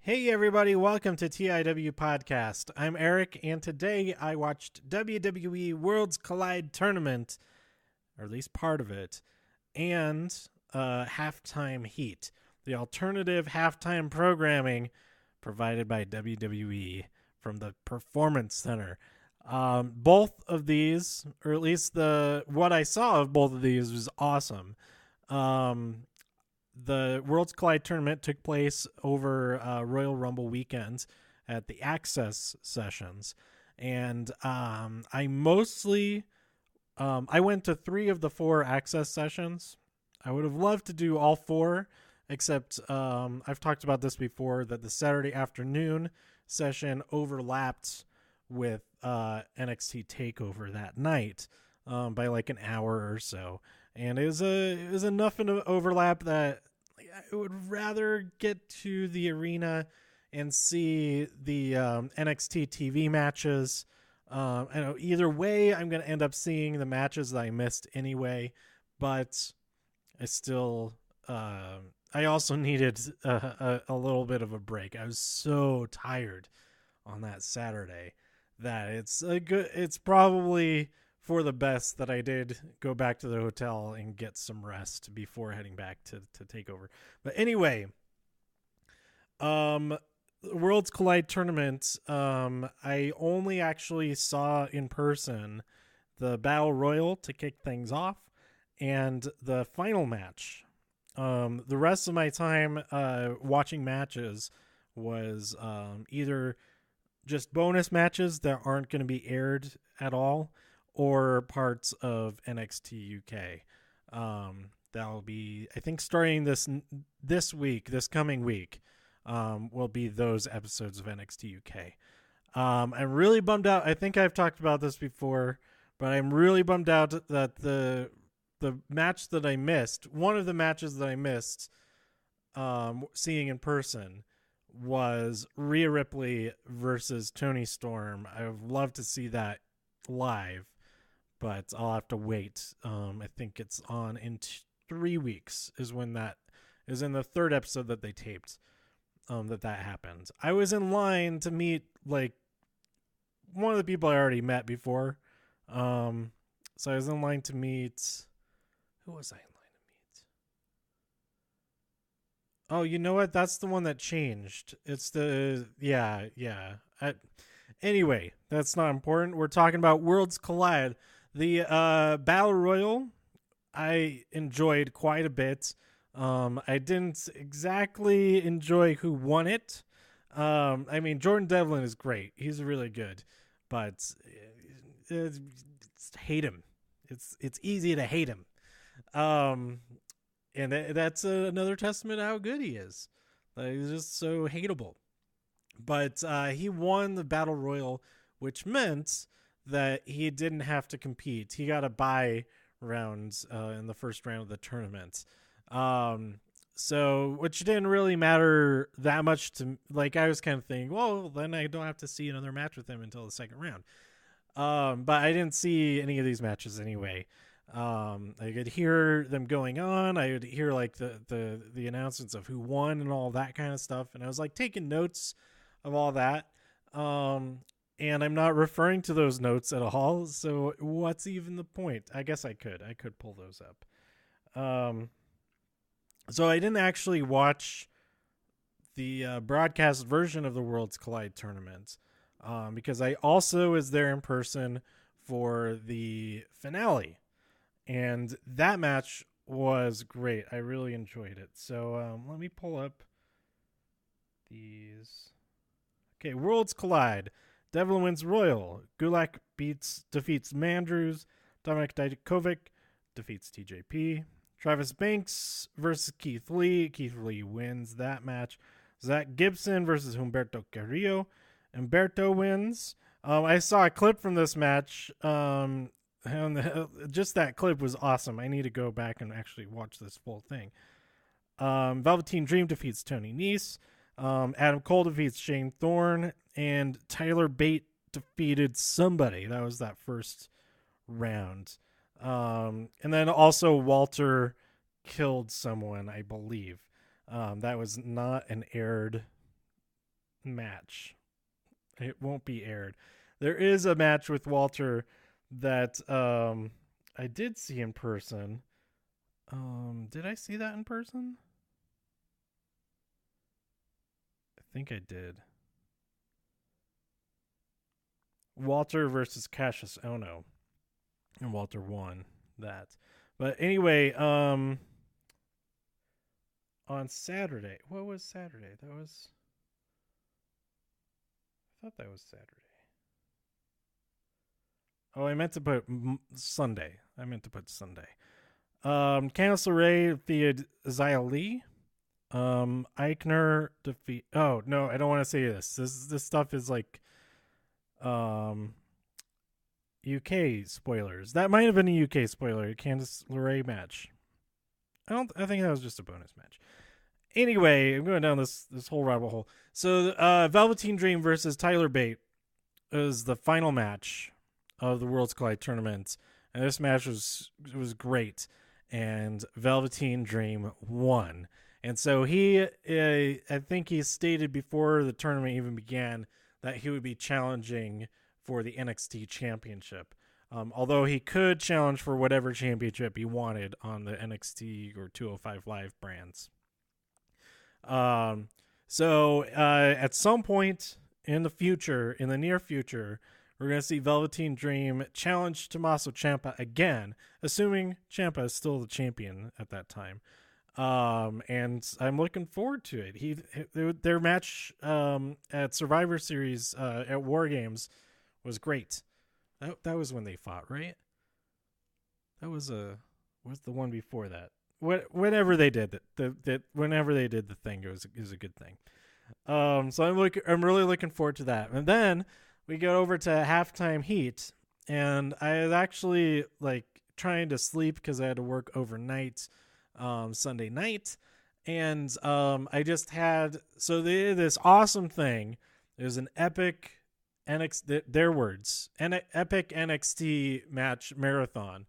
Hey everybody, welcome to TIW Podcast. I'm Eric, and today I watched WWE Worlds Collide tournament, or at least part of it, and Halftime Heat, the alternative halftime programming provided by WWE from the Performance Center. Both of these, or at least what I saw of both of these, was awesome. The Worlds Collide tournament took place over Royal Rumble weekend at the Access sessions, and I went to 3 of the 4 Access sessions. I would have loved to do all 4, except I've talked about this before, that the Saturday afternoon session overlapped with NXT TakeOver that night by like an hour or so. And it was enough of an overlap that I would rather get to the arena and see the NXT TV matches. I know either way, I'm going to end up seeing the matches that I missed anyway. But I also needed a little bit of a break. I was so tired on that Saturday that it's probably for the best that I did go back to the hotel and get some rest before heading back to TakeOver. But anyway, Worlds Collide tournament, I only actually saw in person the Battle Royal to kick things off and the final match. The rest of my time watching matches was either just bonus matches that aren't going to be aired at all, or parts of NXT UK. That'll be, I think, starting this coming week, will be those episodes of NXT UK. I'm really bummed out. I think I've talked about this before, but I'm really bummed out that the match that I missed, one of the matches that I missed, seeing in person, was Rhea Ripley versus Toni Storm. I would love to see that live, but I'll have to wait. I think it's on in 3 weeks is when that is, in the 3rd episode that they taped, that happened. I was in line to meet like one of the people I already met before. So I was in line to meet, who was I in line to meet? Oh, you know what? That's the one that changed. It's anyway, that's not important. We're talking about Worlds Collide. The Battle Royal, I enjoyed quite a bit. I didn't exactly enjoy who won it. I mean, Jordan Devlin is great. He's really good. But hate him. It's easy to hate him. And that's another testament to how good he is. He's just so hateable. But he won the Battle Royal, which meant that he didn't have to compete. He got a bye round in the first round of the tournament. So, which didn't really matter that much to, like, I was kind of thinking, well, then I don't have to see another match with him until the second round. But I didn't see any of these matches anyway. I could hear them going on. I would hear like the announcements of who won and all that kind of stuff. And I was like taking notes of all that. And I'm not referring to those notes at all. So what's even the point? I guess I could pull those up. So I didn't actually watch the broadcast version of the Worlds Collide tournament, because I also was there in person for the finale. And that match was great. I really enjoyed it. So let me pull up these. Okay, Worlds Collide. Devlin wins Royal. Gulak defeats Mandrews. Dominic Dijakovic defeats TJP. Travis Banks versus Keith Lee. Keith Lee wins that match. Zach Gibson versus Humberto Carrillo. Humberto wins. I saw a clip from this match. Just that clip was awesome. I need to go back and actually watch this full thing. Velveteen Dream defeats Tony Nese. Adam Cole defeats Shane Thorne, and Tyler Bate defeated somebody. That was that first round. And then also Walter killed someone, I believe. That was not an aired match. It won't be aired. There is a match with Walter that I did see in person. Did I see that in person? I think I did. Walter versus Cassius Ono. And Walter won that. But anyway, on Saturday. What was Saturday? I thought that was Saturday. Oh, I meant to put Sunday. Candice LeRae defeated Xia Li. Eichner defeat. Oh no, I don't want to say this. This stuff is like, UK spoilers. That might have been a UK spoiler. Candice LeRae match. I think that was just a bonus match. Anyway, I'm going down this whole rabbit hole. So, Velveteen Dream versus Tyler Bate is the final match of the Worlds Collide tournament, and this match was great. And Velveteen Dream won. And so I think he stated before the tournament even began that he would be challenging for the NXT championship. Although he could challenge for whatever championship he wanted on the NXT or 205 Live brands. So at some point in the near future, we're going to see Velveteen Dream challenge Tommaso Ciampa again, assuming Ciampa is still the champion at that time. And I'm looking forward to it. Their match at Survivor Series at War Games was great. That was when they fought, right? That was what's the one before that? Whenever they did whenever they did the thing, it was a good thing. So I'm really looking forward to that. And then we go over to Halftime Heat, and I was actually like trying to sleep because I had to work overnight Sunday night, and I just had they did this awesome thing. There's an epic their words, an epic NXT match marathon,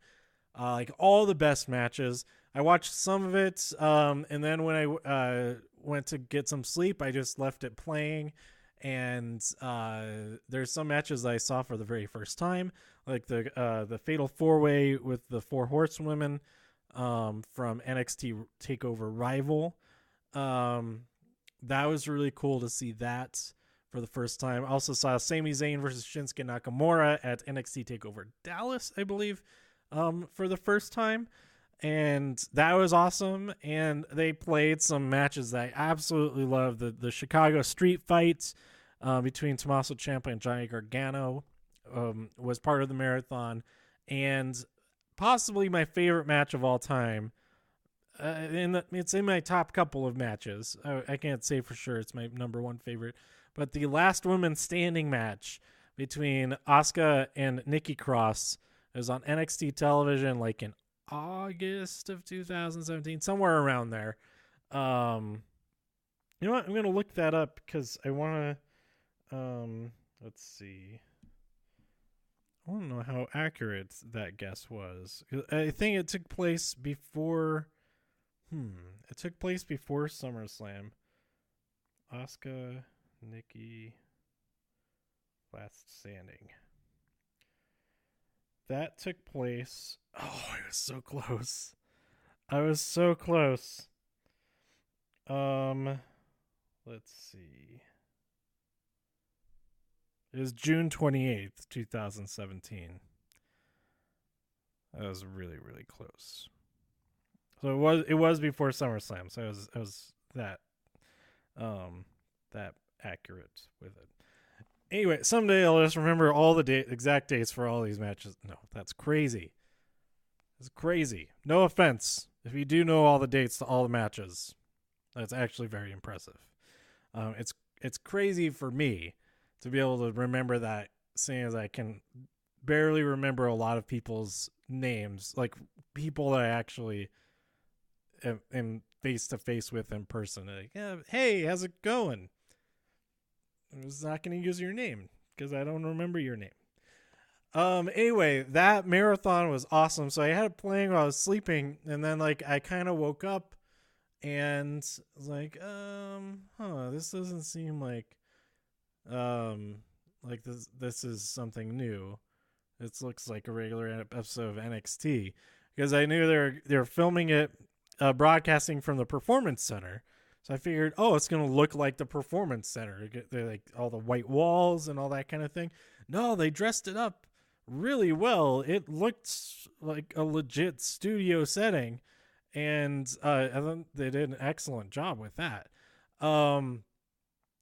like all the best matches. I watched some of it, and then when I went to get some sleep, I just left it playing. And there's some matches I saw for the very first time, like the Fatal 4-Way with the 4 Horsewomen from NXT TakeOver Rival. That was really cool to see that for the first time. I also saw Sami Zayn versus Shinsuke Nakamura at NXT TakeOver Dallas, I believe, for the first time. And that was awesome. And they played some matches that I absolutely love. The Chicago Street Fight between Tommaso Ciampa and Johnny Gargano was part of the marathon. And possibly my favorite match of all time. It's in my top couple of matches. I can't say for sure it's my number one favorite. But the Last Woman Standing match between Asuka and Nikki Cross is on NXT television like in August of 2017, somewhere around there. You know what? I'm going to look that up because I want to, let's see. I want to know how accurate that guess was. I think it took place before, it took place before SummerSlam. Asuka, Nikki, Last Standing. That took place. Oh, I was so close. Let's see. It was June 28th, 2017. That was really, really close. So it was before SummerSlam. So it was that accurate with it. Anyway, someday I'll just remember all the exact dates for all these matches. No, that's crazy. It's crazy. No offense. If you do know all the dates to all the matches, that's actually very impressive. It's crazy for me to be able to remember that, seeing as I can barely remember a lot of people's names, like people that I actually am face to face with in person. Like, hey, how's it going? I was not going to use your name because I don't remember your name. Anyway, that marathon was awesome. So I had it playing while I was sleeping, and then like I kind of woke up and was like, this doesn't seem like Like this is something new. It looks like a regular episode of NXT because I knew they're filming it, broadcasting from the Performance Center. So I figured, oh, it's gonna look like the Performance Center. They're like all the white walls and all that kind of thing. No, they dressed it up really well. It looked like a legit studio setting, and I think they did an excellent job with that. Um,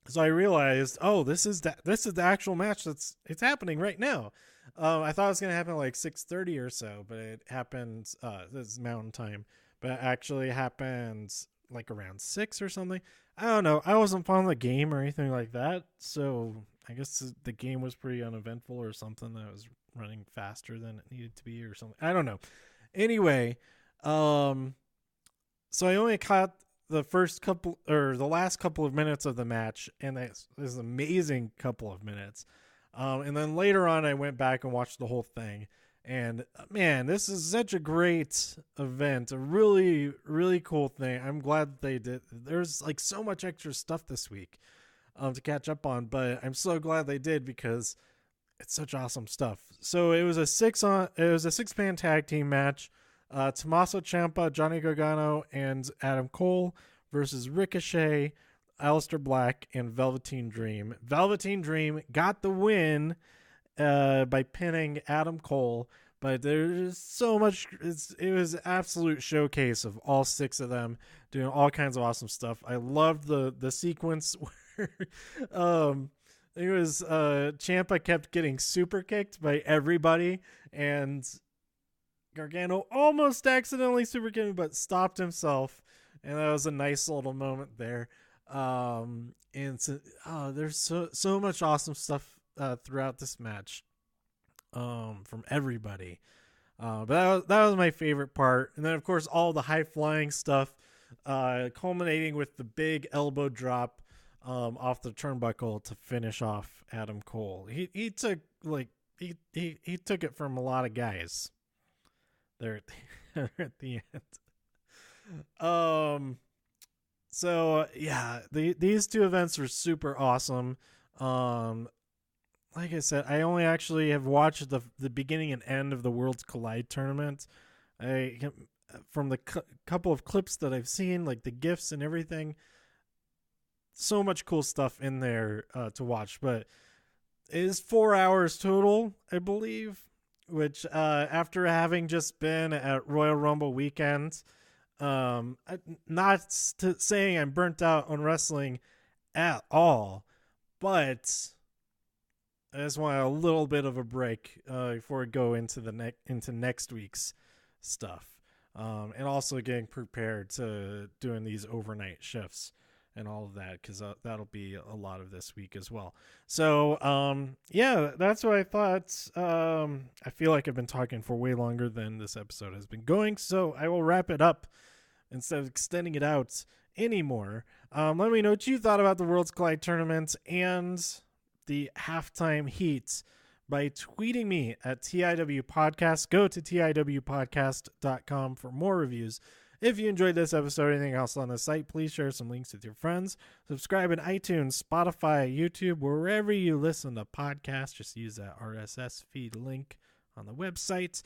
so I realized, oh, this is the actual match it's happening right now. I thought it was gonna happen at like 6:30 or so, but it happened. This is Mountain Time, but it actually happened like around 6 or something. I don't know. I wasn't following the game or anything like that, so I guess the game was pretty uneventful or something. That was running faster than it needed to be or something. I don't know. Anyway, so I only caught the first couple or the last couple of minutes of the match, and this is an amazing couple of minutes. And then later on, I went back and watched the whole thing. And man, this is such a great event, a really, really cool thing. I'm glad they did. There's like so much extra stuff this week to catch up on, but I'm so glad they did because it's such awesome stuff. So it was a 6-man tag team match. Tommaso Ciampa, Johnny Gargano, and Adam Cole versus Ricochet, Aleister Black, and Velveteen Dream. Velveteen Dream got the win by pinning Adam Cole, but there's so much. It was an absolute showcase of all 6 of them doing all kinds of awesome stuff. I loved the sequence where it was Ciampa kept getting super kicked by everybody, and Gargano almost accidentally super kicked him, but stopped himself, and that was a nice little moment there. And so, there's so much awesome stuff throughout this match, from everybody. But that was my favorite part, and then of course all the high flying stuff, culminating with the big elbow drop off the turnbuckle to finish off Adam Cole. He took he took it from a lot of guys there at the end. So yeah, these 2 events were super awesome. Like I said, I only actually have watched the beginning and end of the Worlds Collide tournament. From the couple of clips that I've seen, like the GIFs and everything, so much cool stuff in there to watch. But it is 4 hours total, I believe, which after having just been at Royal Rumble weekend, not saying I'm burnt out on wrestling at all, but I just want a little bit of a break before we go into into next week's stuff, and also getting prepared to doing these overnight shifts and all of that, because that'll be a lot of this week as well. So yeah, that's what I thought. I feel like I've been talking for way longer than this episode has been going, so I will wrap it up instead of extending it out anymore. Let me know what you thought about the Worlds Collide tournament and the halftime heat by tweeting me at TIW Podcast. Go to TIWpodcast.com for more reviews. If you enjoyed this episode or anything else on the site, please share some links with your friends. Subscribe in iTunes, Spotify, YouTube, wherever you listen to podcasts. Just use that RSS feed link on the website.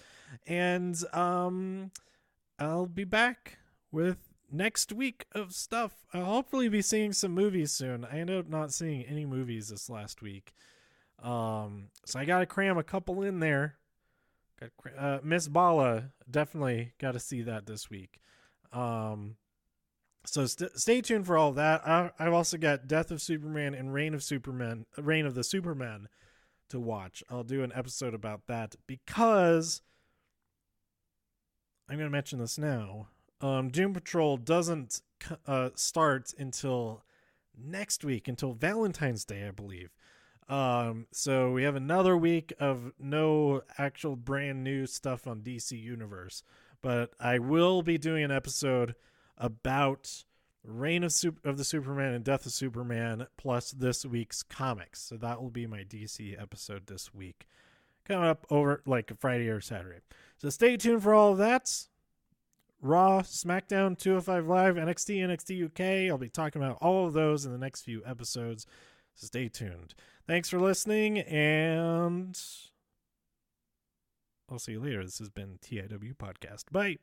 And I'll be back with next week of stuff. I'll hopefully be seeing some movies soon. I ended up not seeing any movies this last week. So I got to cram a couple in there. Miss Bala, definitely got to see that this week. So stay tuned for all of that. I've also got Death of Superman and Reign of the Superman to watch. I'll do an episode about that because I'm going to mention this now. Doom Patrol doesn't start until next week, until Valentine's Day, I believe. So we have another week of no actual brand new stuff on DC Universe, but I will be doing an episode about Reign of the Superman and Death of Superman plus this week's comics. So that will be my DC episode this week, coming up over like Friday or Saturday. So stay tuned for all of that. Raw, SmackDown, 205 Live, NXT, NXT UK. I'll be talking about all of those in the next few episodes. stay tuned. Thanks for listening, and I'll see you later. This has been TIW Podcast. Bye.